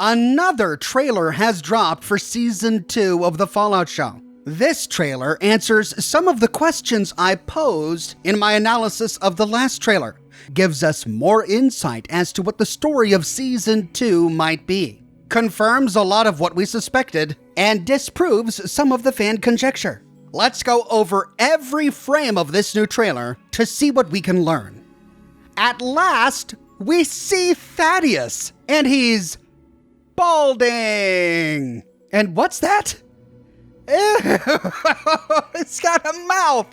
Another trailer has dropped for Season 2 of the Fallout show. This trailer answers some of the questions I posed in my analysis of the last trailer, gives us more insight as to what the story of Season 2 might be, confirms a lot of what we suspected, and disproves some of the fan conjecture. Let's go over every frame of this new trailer to see what we can learn. At last, we see Thaddius, and he's balding. And what's that? Ew, it's got a mouth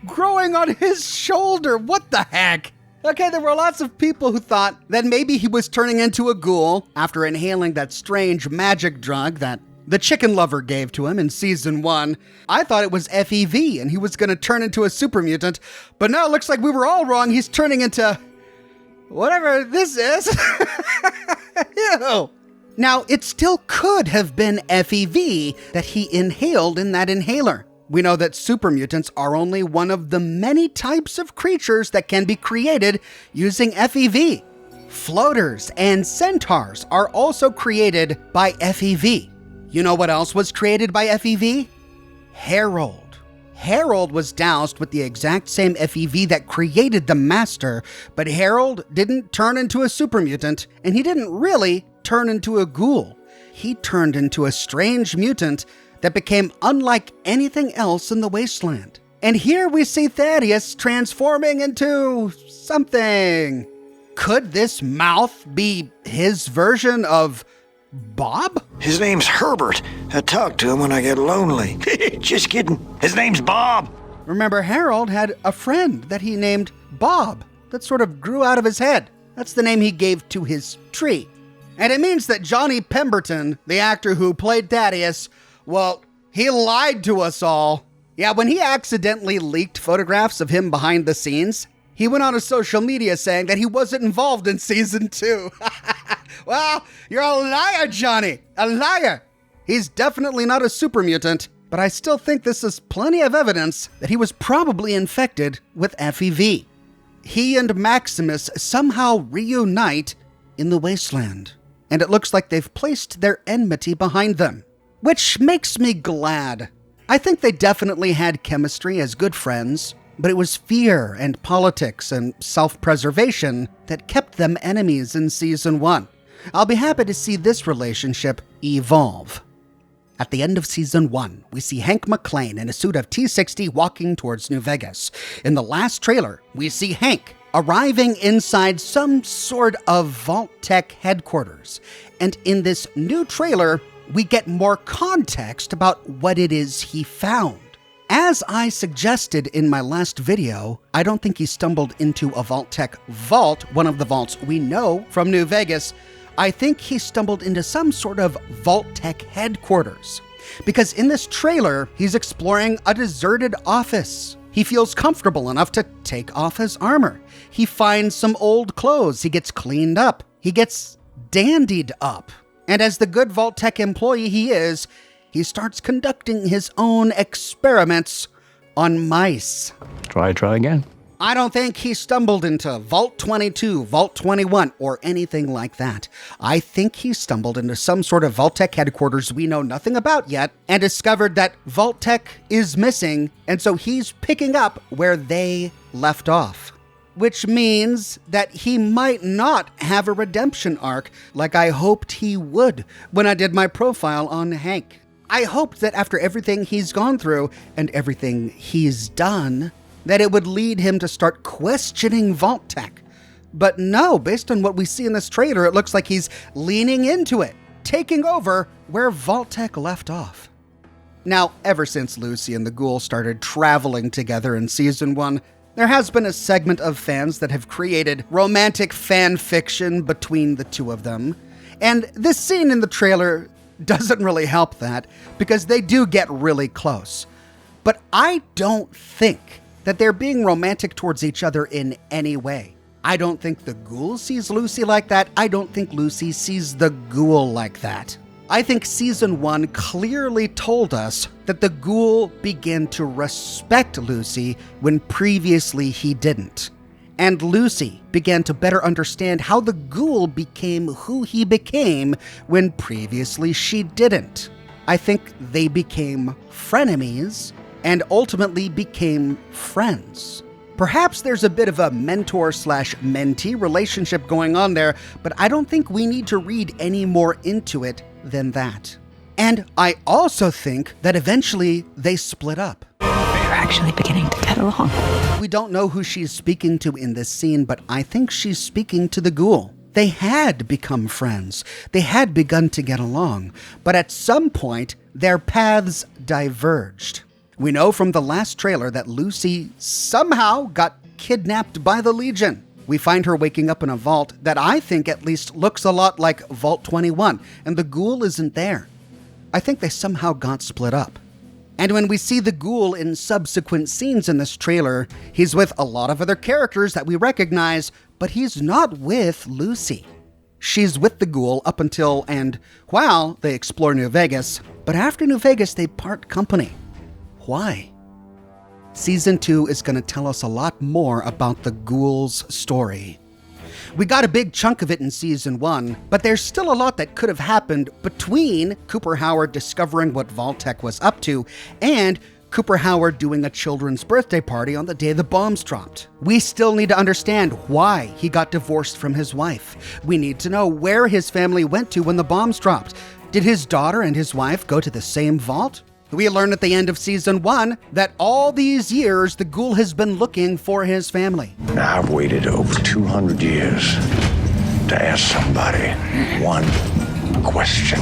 growing on his shoulder. What the heck? Okay, there were lots of people who thought that maybe he was turning into a ghoul after inhaling that strange magic drug that the chicken lover gave to him in Season 1. I thought it was FEV and he was going to turn into a super mutant, but no, it looks like we were all wrong. He's turning into whatever this is. Ew. Now, it still could have been FEV that he inhaled in that inhaler. We know that super mutants are only one of the many types of creatures that can be created using FEV. Floaters and centaurs are also created by FEV. You know what else was created by FEV? Harold. Harold was doused with the exact same FEV that created the Master, but Harold didn't turn into a super mutant, and he didn't really turn into a ghoul. He turned into a strange mutant that became unlike anything else in the wasteland. And here we see Thaddius transforming into something. Could this mouth be his version of Bob? His name's Herbert. I talk to him when I get lonely. Just kidding. His name's Bob. Remember, Harold had a friend that he named Bob that sort of grew out of his head. That's the name he gave to his tree. And it means that Johnny Pemberton, the actor who played Thaddius, well, he lied to us all. Yeah, when he accidentally leaked photographs of him behind the scenes, he went on to social media saying that he wasn't involved in Season 2. Well, you're a liar, Johnny. A liar. He's definitely not a super mutant, but I still think this is plenty of evidence that he was probably infected with FEV. He and Maximus somehow reunite in the wasteland, and it looks like they've placed their enmity behind them, which makes me glad. I think they definitely had chemistry as good friends, but it was fear and politics and self-preservation that kept them enemies in Season 1. I'll be happy to see this relationship evolve. At the end of Season 1, we see Hank McClane in a suit of T-60 walking towards New Vegas. In the last trailer, we see Hank arriving inside some sort of Vault-Tec headquarters. And in this new trailer, we get more context about what it is he found. As I suggested in my last video, I don't think he stumbled into a Vault-Tec vault, one of the vaults we know from New Vegas. I think he stumbled into some sort of Vault-Tec headquarters. Because in this trailer, he's exploring a deserted office. He feels comfortable enough to take off his armor. He finds some old clothes. He gets cleaned up. He gets dandied up. And as the good Vault-Tec employee he is, he starts conducting his own experiments on mice. Try again. I don't think he stumbled into Vault 22, Vault 21, or anything like that. I think he stumbled into some sort of Vault-Tec headquarters we know nothing about yet and discovered that Vault-Tec is missing, and so he's picking up where they left off. Which means that he might not have a redemption arc like I hoped he would when I did my profile on Hank. I hoped that after everything he's gone through and everything he's done, that it would lead him to start questioning Vault-Tec. But no, based on what we see in this trailer, it looks like he's leaning into it, taking over where Vault-Tec left off. Now, ever since Lucy and the Ghoul started traveling together in Season 1, there has been a segment of fans that have created romantic fan fiction between the two of them. And this scene in the trailer doesn't really help that, because they do get really close. But I don't think that they're being romantic towards each other in any way. I don't think the Ghoul sees Lucy like that. I don't think Lucy sees the Ghoul like that. I think Season 1 clearly told us that the Ghoul began to respect Lucy when previously he didn't. and Lucy began to better understand how the ghoul became who he became when previously she didn't. I think they became frenemies and ultimately became friends. Perhaps there's a bit of a mentor/mentee relationship going on there, but I don't think we need to read any more into it than that. And I also think that eventually they split up. They're actually beginning to get along. We don't know who she's speaking to in this scene, but I think she's speaking to the ghoul. They had become friends. They had begun to get along, but at some point, their paths diverged. We know from the last trailer that Lucy somehow got kidnapped by the Legion. We find her waking up in a vault that I think at least looks a lot like Vault 21, and the ghoul isn't there. I think they somehow got split up. And when we see the ghoul in subsequent scenes in this trailer, he's with a lot of other characters that we recognize, but he's not with Lucy. She's with the ghoul up until and while they explore New Vegas, but after New Vegas, they part company. Why? Season 2 is going to tell us a lot more about the ghoul's story. We got a big chunk of it in Season 1, but there's still a lot that could have happened between Cooper Howard discovering what Vault-Tec was up to and Cooper Howard doing a children's birthday party on the day the bombs dropped. We still need to understand why he got divorced from his wife. We need to know where his family went to when the bombs dropped. Did his daughter and his wife go to the same vault? We learn at the end of Season 1 that all these years the ghoul has been looking for his family. Now I've waited over 200 years to ask somebody one question.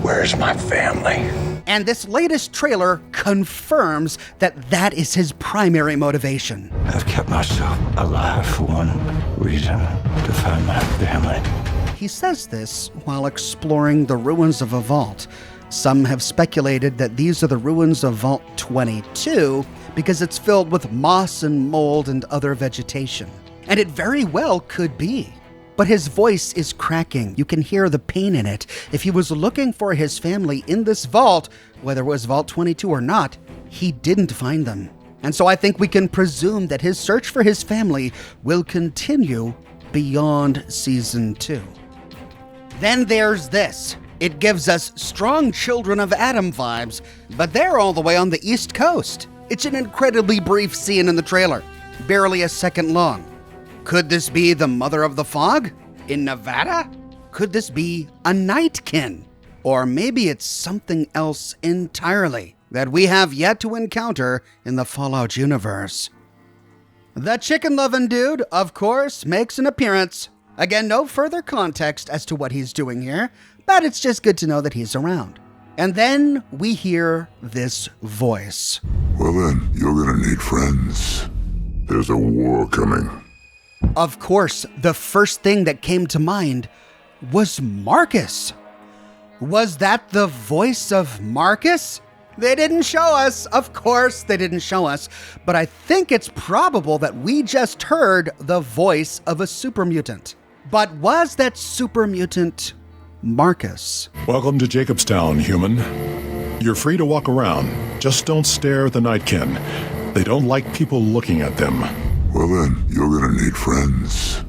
Where's my family? And this latest trailer confirms that that is his primary motivation. I've kept myself alive for one reason, to find my family. He says this while exploring the ruins of a vault. Some have speculated that these are the ruins of Vault 22 because it's filled with moss and mold and other vegetation. And it very well could be. But his voice is cracking. You can hear the pain in it. If he was looking for his family in this vault, whether it was Vault 22 or not, he didn't find them. And so I think we can presume that his search for his family will continue beyond Season 2. Then there's this. It gives us strong Children of Adam vibes, but they're all the way on the East Coast. It's an incredibly brief scene in the trailer, barely a second long. Could this be the Mother of the Fog in Nevada? Could this be a Nightkin? Or maybe it's something else entirely that we have yet to encounter in the Fallout universe. The chicken-loving dude, of course, makes an appearance. Again, no further context as to what he's doing here, but it's just good to know that he's around. And then we hear this voice. Well then, you're gonna need friends. There's a war coming. Of course, the first thing that came to mind was Marcus. Was that the voice of Marcus? They didn't show us. Of course, they didn't show us. But I think it's probable that we just heard the voice of a super mutant. But was that super mutant Marcus? Welcome to Jacobstown, human. You're free to walk around. Just don't stare at the Nightkin. They don't like people looking at them. Well then, you're gonna need friends.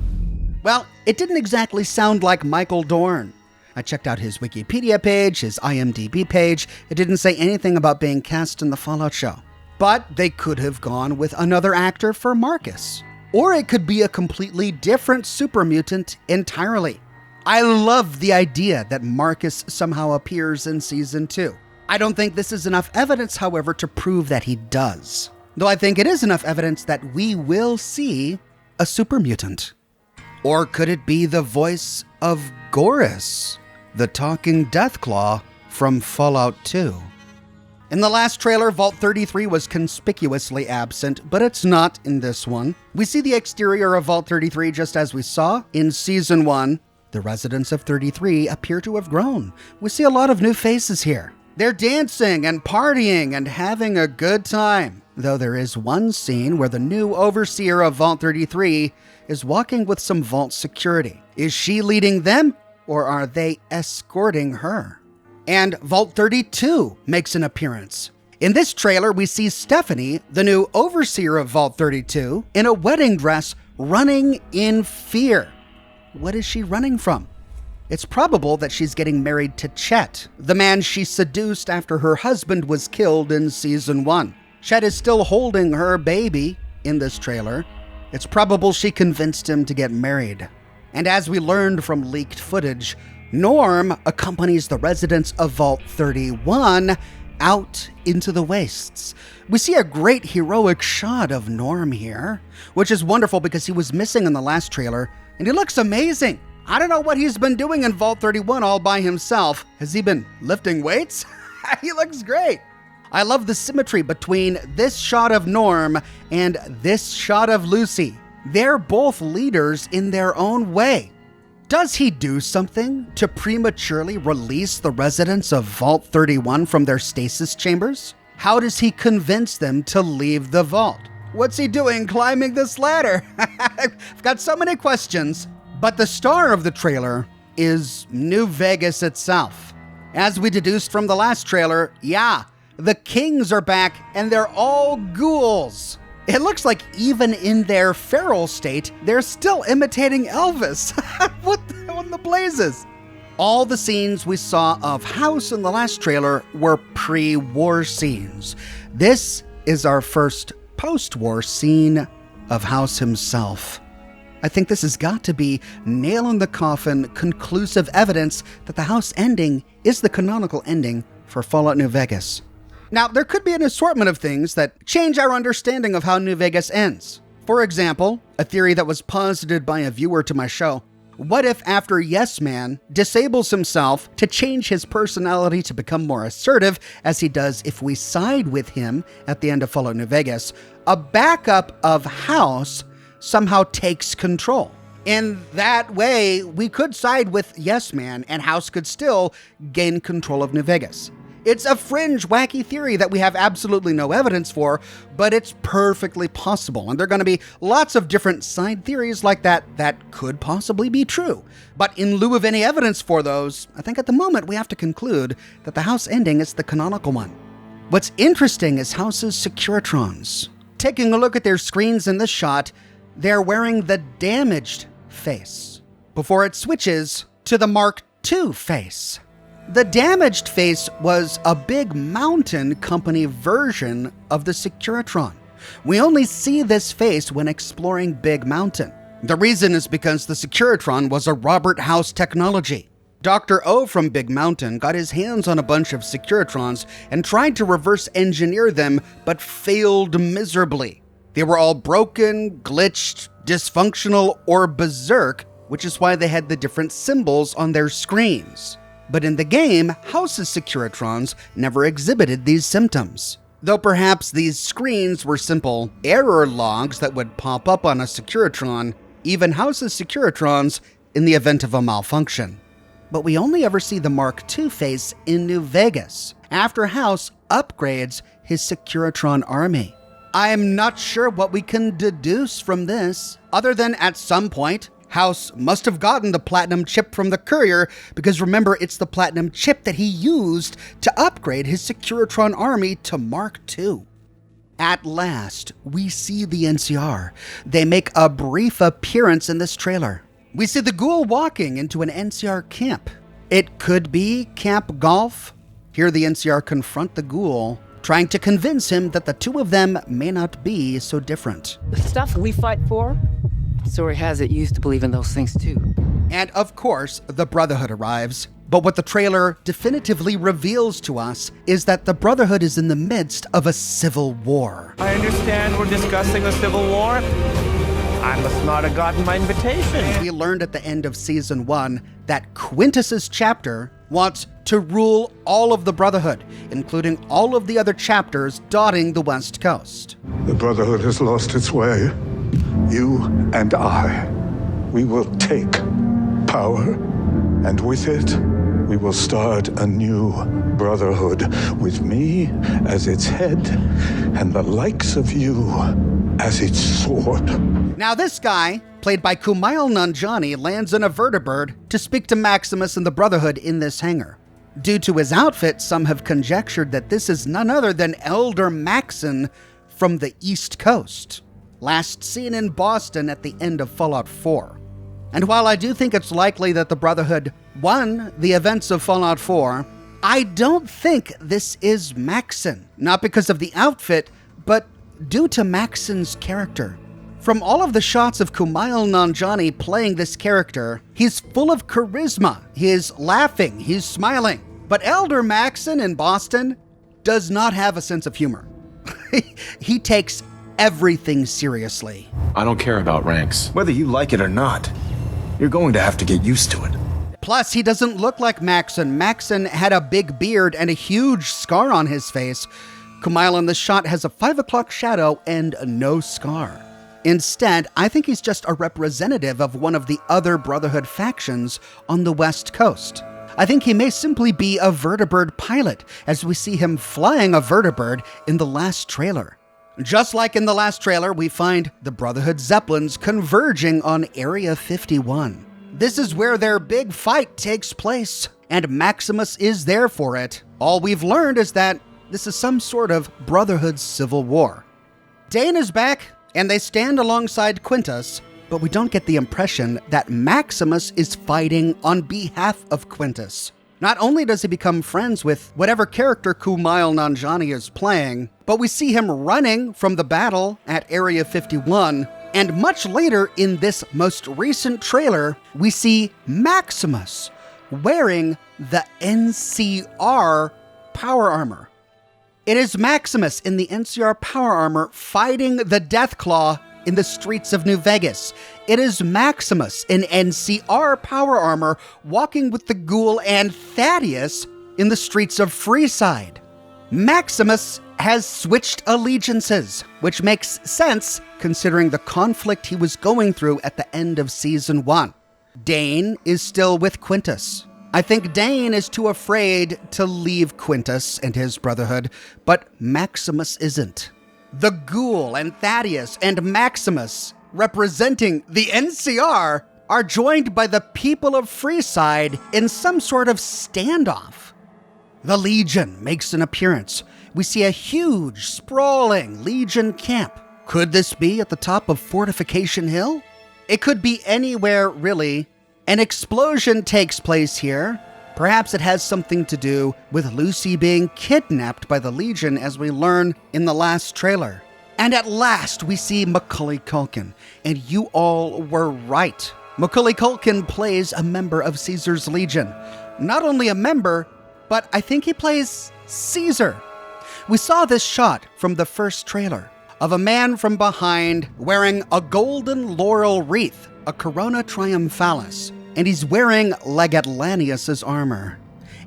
Well, it didn't exactly sound like Michael Dorn. I checked out his Wikipedia page, his IMDb page. It didn't say anything about being cast in the Fallout show. But they could have gone with another actor for Marcus. Or it could be a completely different super mutant entirely. I love the idea that Marcus somehow appears in Season 2. I don't think this is enough evidence, however, to prove that he does. Though I think it is enough evidence that we will see a super mutant. Or could it be the voice of Gorus, the talking Deathclaw from Fallout 2? In the last trailer, Vault 33 was conspicuously absent, but it's not in this one. We see the exterior of Vault 33 just as we saw in Season 1. The residents of 33 appear to have grown. We see a lot of new faces here. They're dancing and partying and having a good time. Though there is one scene where the new overseer of Vault 33 is walking with some vault security. Is she leading them, or are they escorting her? And Vault 32 makes an appearance. In this trailer, we see Stephanie, the new overseer of Vault 32, in a wedding dress running in fear. What is she running from? It's probable that she's getting married to Chet, the man she seduced after her husband was killed in season 1. Chet is still holding her baby in this trailer. It's probable she convinced him to get married. And as we learned from leaked footage, Norm accompanies the residents of Vault 31 out into the wastes. We see a great heroic shot of Norm here, which is wonderful because he was missing in the last trailer, and he looks amazing. I don't know what he's been doing in Vault 31 all by himself. Has he been lifting weights? He looks great. I love the symmetry between this shot of Norm and this shot of Lucy. They're both leaders in their own way. Does he do something to prematurely release the residents of Vault 31 from their stasis chambers? How does he convince them to leave the vault? What's he doing climbing this ladder? I've got so many questions. But the star of the trailer is New Vegas itself. As we deduced from the last trailer, the Kings are back and they're all ghouls. It looks like even in their feral state, they're still imitating Elvis. What in the blazes? All the scenes we saw of House in the last trailer were pre-war scenes. This is our first post-war scene of House himself. I think this has got to be nail in the coffin, conclusive evidence that the House ending is the canonical ending for Fallout New Vegas. Now, there could be an assortment of things that change our understanding of how New Vegas ends. For example, a theory that was posited by a viewer to my show. What if after Yes Man disables himself to change his personality to become more assertive, as he does if we side with him at the end of Fallout New Vegas, a backup of House somehow takes control? In that way, we could side with Yes Man and House could still gain control of New Vegas. It's a fringe, wacky theory that we have absolutely no evidence for, but it's perfectly possible. And there are going to be lots of different side theories like that that could possibly be true. But in lieu of any evidence for those, I think at the moment we have to conclude that the House ending is the canonical one. What's interesting is House's Securitrons. Taking a look at their screens in this shot, they're wearing the damaged face before it switches to the Mark II face. The damaged face was a Big Mountain Company version of the Securitron. We only see this face when exploring Big Mountain. The reason is because the Securitron was a Robert House technology. Dr. O from Big Mountain got his hands on a bunch of Securitrons and tried to reverse engineer them, but failed miserably. They were all broken, glitched, dysfunctional, or berserk, which is why they had the different symbols on their screens. But in the game, House's Securitrons never exhibited these symptoms. Though perhaps these screens were simple error logs that would pop up on a Securitron, even House's Securitrons in the event of a malfunction. But we only ever see the Mark II face in New Vegas, after House upgrades his Securitron army. I am not sure what we can deduce from this, other than at some point, House must have gotten the platinum chip from the courier, because remember, it's the platinum chip that he used to upgrade his Securitron army to Mark II. At last, we see the NCR. They make a brief appearance in this trailer. We see the ghoul walking into an NCR camp. It could be Camp Golf. Here the NCR confront the ghoul, trying to convince him that the two of them may not be so different. The stuff we fight for? Story has it you used to believe in those things too. And of course, the Brotherhood arrives. But what the trailer definitively reveals to us is that the Brotherhood is in the midst of a civil war. I understand we're discussing a civil war. I must not have gotten my invitation. We learned at the end of Season 1 that Quintus's chapter wants to rule all of the Brotherhood, including all of the other chapters dotting the West Coast. The Brotherhood has lost its way. You and I, we will take power, and with it, we will start a new Brotherhood with me as its head and the likes of you as its sword. Now this guy, played by Kumail Nanjiani, lands in a vertibird to speak to Maximus and the Brotherhood in this hangar. Due to his outfit, some have conjectured that this is none other than Elder Maxon from the East Coast, last seen in Boston at the end of Fallout 4. And while I do think it's likely that the Brotherhood won the events of Fallout 4, I don't think this is Maxon, not because of the outfit, but due to Maxon's character. From all of the shots of Kumail Nanjiani playing this character, he's full of charisma, he's laughing, he's smiling. But Elder Maxon in Boston does not have a sense of humor. He takes everything seriously. I don't care about ranks. Whether you like it or not, you're going to have to get used to it. Plus, he doesn't look like Maxon. Maxon had a big beard and a huge scar on his face. Kumail in this shot has a 5 o'clock shadow and no scar. Instead, I think he's just a representative of one of the other Brotherhood factions on the West Coast. I think he may simply be a vertibird pilot, as we see him flying a vertibird in the last trailer. Just like in the last trailer, we find the Brotherhood Zeppelins converging on Area 51. This is where their big fight takes place, and Maximus is there for it. All we've learned is that this is some sort of Brotherhood civil war. Dane is back, and they stand alongside Quintus, but we don't get the impression that Maximus is fighting on behalf of Quintus. Not only does he become friends with whatever character Kumail Nanjiani is playing, but we see him running from the battle at Area 51, and much later in this most recent trailer, we see Maximus wearing the NCR power armor. It is Maximus in the NCR power armor fighting the Deathclaw in the streets of New Vegas. It is Maximus in NCR power armor walking with the ghoul and Thaddius in the streets of Freeside. Maximus has switched allegiances, which makes sense considering the conflict he was going through at the end of Season 1. Dane is still with Quintus. I think Dane is too afraid to leave Quintus and his Brotherhood, but Maximus isn't. The Ghoul and Thaddius and Maximus, representing the NCR, are joined by the people of Freeside in some sort of standoff. The Legion makes an appearance. We see a huge, sprawling Legion camp. Could this be at the top of Fortification Hill? It could be anywhere, really. An explosion takes place here. Perhaps it has something to do with Lucy being kidnapped by the Legion, as we learn in the last trailer. And at last, we see Macaulay Culkin. And you all were right. Macaulay Culkin plays a member of Caesar's Legion. Not only a member, but I think he plays Caesar. We saw this shot from the first trailer of a man from behind wearing a golden laurel wreath, a corona triumphalis, and he's wearing Legatlanius's armor.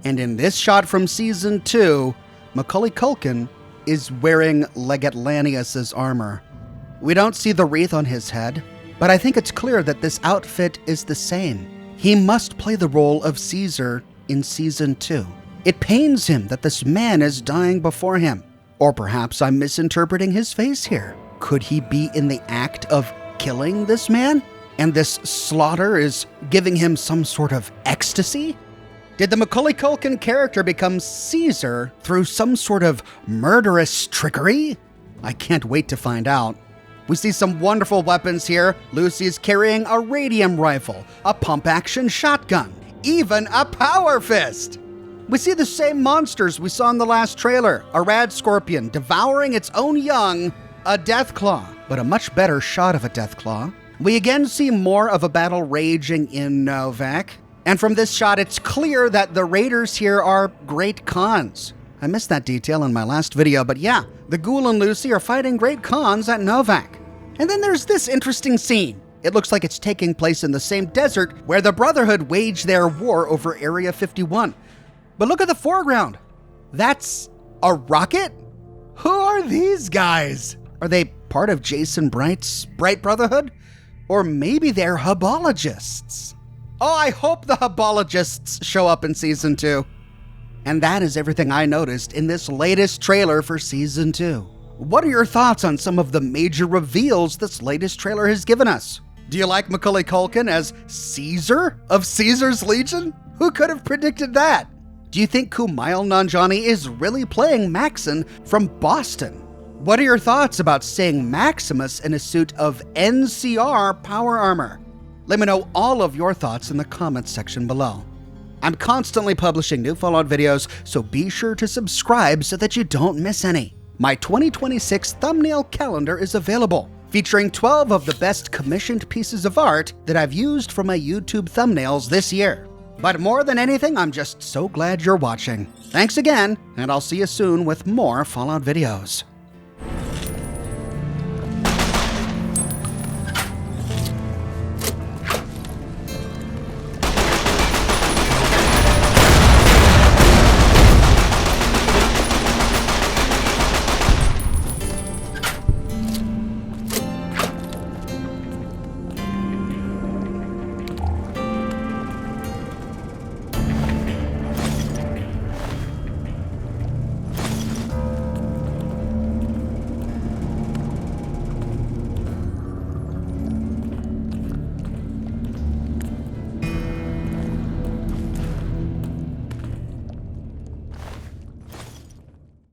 And in this shot from Season 2, Macaulay Culkin is wearing Legatlanius's armor. We don't see the wreath on his head, but I think it's clear that this outfit is the same. He must play the role of Caesar in Season 2. It pains him that this man is dying before him. Or perhaps I'm misinterpreting his face here. Could he be in the act of killing this man? And this slaughter is giving him some sort of ecstasy? Did the Macaulay Culkin character become Caesar through some sort of murderous trickery? I can't wait to find out. We see some wonderful weapons here. Lucy is carrying a radium rifle, a pump-action shotgun, even a power fist. We see the same monsters we saw in the last trailer, a rad scorpion devouring its own young, a Deathclaw, but a much better shot of a Deathclaw. We again see more of a battle raging in Novak, and from this shot it's clear that the raiders here are great Khans. I missed that detail in my last video, but yeah, the Ghoul and Lucy are fighting great Khans at Novak. And then there's this interesting scene. It looks like it's taking place in the same desert where the Brotherhood waged their war over Area 51. But look at the foreground. That's a rocket? Who are these guys? Are they part of Jason Bright's Bright Brotherhood? Or maybe they're Hubologists. Oh, I hope the Hubologists show up in Season 2. And that is everything I noticed in this latest trailer for Season 2. What are your thoughts on some of the major reveals this latest trailer has given us? Do you like Macaulay Culkin as Caesar of Caesar's Legion? Who could have predicted that? Do you think Kumail Nanjiani is really playing Maxon from Boston? What are your thoughts about seeing Maximus in a suit of NCR power armor? Let me know all of your thoughts in the comments section below. I'm constantly publishing new Fallout videos, so be sure to subscribe so that you don't miss any. My 2026 thumbnail calendar is available, featuring 12 of the best commissioned pieces of art that I've used for my YouTube thumbnails this year. But more than anything, I'm just so glad you're watching. Thanks again, and I'll see you soon with more Fallout videos.